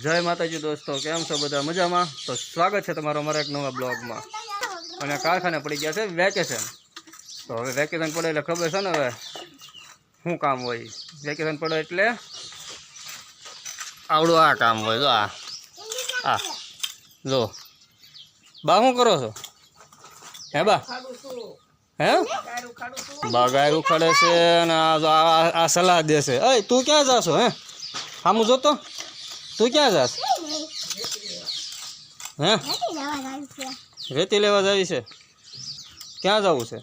જય માતાજી દોસ્તો, કેમ છો બધા મજામાં? તો સ્વાગત છે તમારો અમારા એક નવા બ્લોગમાં. અને કારખાને પડી ગયા છે વેકેશન. તો હવે વેકેશન પડે એટલે ખબર છે ને હવે શું કામ હોય. વેકેશન પડે એટલે આવડું આ કામ હોય. જો આ જો બા શું કરો છો? હે બા હે બા ગાય ઉખાડે છે અને આ સલાહ દેશે. અય તું ક્યાં જાશો? હે સામું જોતો તું ક્યાં જાશ? હે રેતી લેવા જવી છે? ક્યાં જવું છે?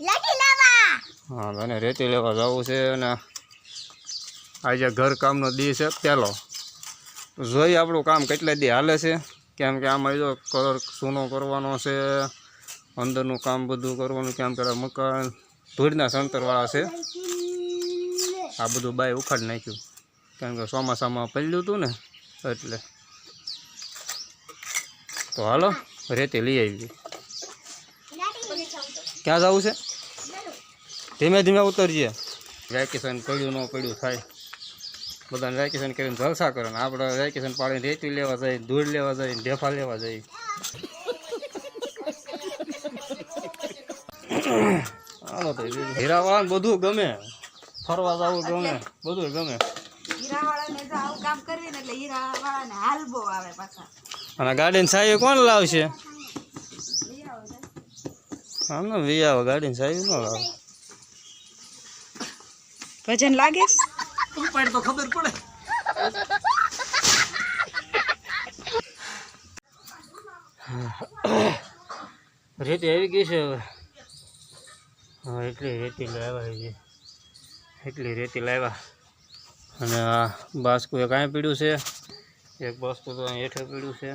હા મને રેતી લેવા જવું છે. અને આજે ઘર કામનો દી છે પહેલો. જોઈએ આપણું કામ કેટલા દી હાલે છે. કેમ કે આમાં જો કલર સૂનો કરવાનો છે, અંદરનું કામ બધું કરવાનું. કેમ કે મકાન ધૂળના સંતરવાળા છે. આ બધું બાય ઉખાડી નાખ્યું કેમ કે ચોમાસામાં પડ્યું હતું ને એટલે. તો હાલો રેતી લઈ આવી. ક્યાં જવું છે? ધીમે ધીમે ઉતરજે. વેકેશન પડ્યું ન પડ્યું થાય. બધાને વેકેશન કરીને જલસા કરે ને આપણે વેકેશન પાડીને રેતી લેવા જઈએ, ધૂળ લેવા જઈએ, ઢેફા લેવા જઈએ. હાલો તો હીરાવાળાને બધું ગમે, ફરવા જવું ગમે, બધું ગમે. અને ગાડીની સાવી કોણ લાવશે? આમ ને વી આવે ગાડીની સાવી ન લાવે. વજન લાગે તો ખબર પડે. રેતી આવી ગઈ છે હવે. હા એટલી રેતી લાવ્યા છે, એટલી રેતી લાવ્યા. અને આ બાસ્કુ એક અહીં પીડ્યું છે, એક બાસ્કુ તો અહીં હેઠે પીડ્યું છે.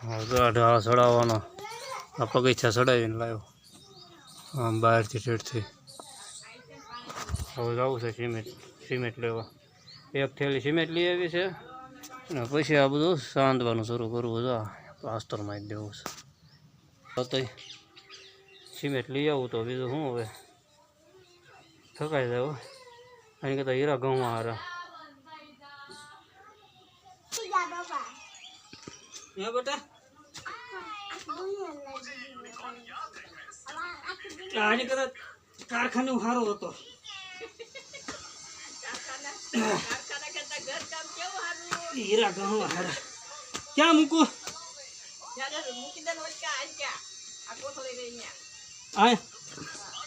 હા ઢાળ ચડાવવાનો આ પગીચા ચડાવીને લાવ્યો આમ બહારથી ઠેઠથી. હવે જવું છે સિમેન્ટ લેવા. એક થેલી સિમેન્ટ લઈ આવી છે અને પછી આ બધું સાંધવાનું શરૂ કરવું છે. પ્લાસ્ટર મારી દેવું છે. તો સિમેન્ટ લઈ આવું તો બીજું શું હવે થકાઈ જાય. અહીં કરતાં હીરા ઘઉં હારા. બેટા આની કરતા કારખાનું સારું હતો. હીરા ઘઉં હારા. ક્યાં મૂકું?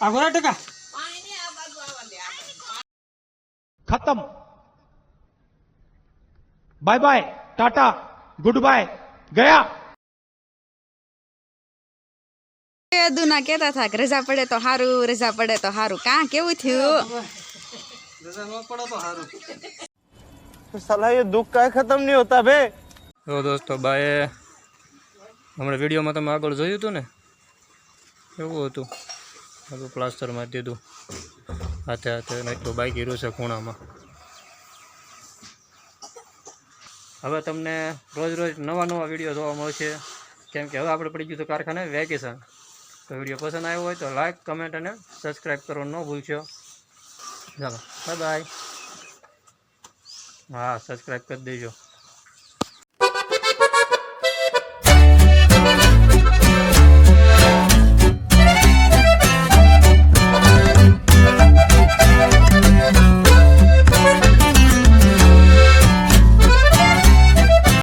આગોરા ટકા खत्म bye bye tata good bye गया. દુના કેતા હતા કે રજા પડે તો હારું, રજા પડે તો હારું. કાં કેવું થયું? રજા ન પડે તો સારું. साला ये दुख का खत्म नहीं होता बे. તો દોસ્તો બાએ હમણાં વિડીયોમાં તમે આગળ જોયું હતું ને એવું હતું. બધું પ્લાસ્ટર મારી દીધું હાથે હાથે. એટલું બાકી રહ્યું છે ખૂણામાં. હવે તમને રોજ રોજ નવા નવા વિડીયો જોવા મળશે. કેમ કે હવે આપણે પડી ગયું છે કારખાને વેકેશન. તો વિડીયો પસંદ આવ્યો હોય તો લાઈક, કમેન્ટ અને સબસ્ક્રાઈબ કરવાનું ન ભૂલશો. ચાલો બાય બાય. હા સબસ્ક્રાઈબ કરી દેજો.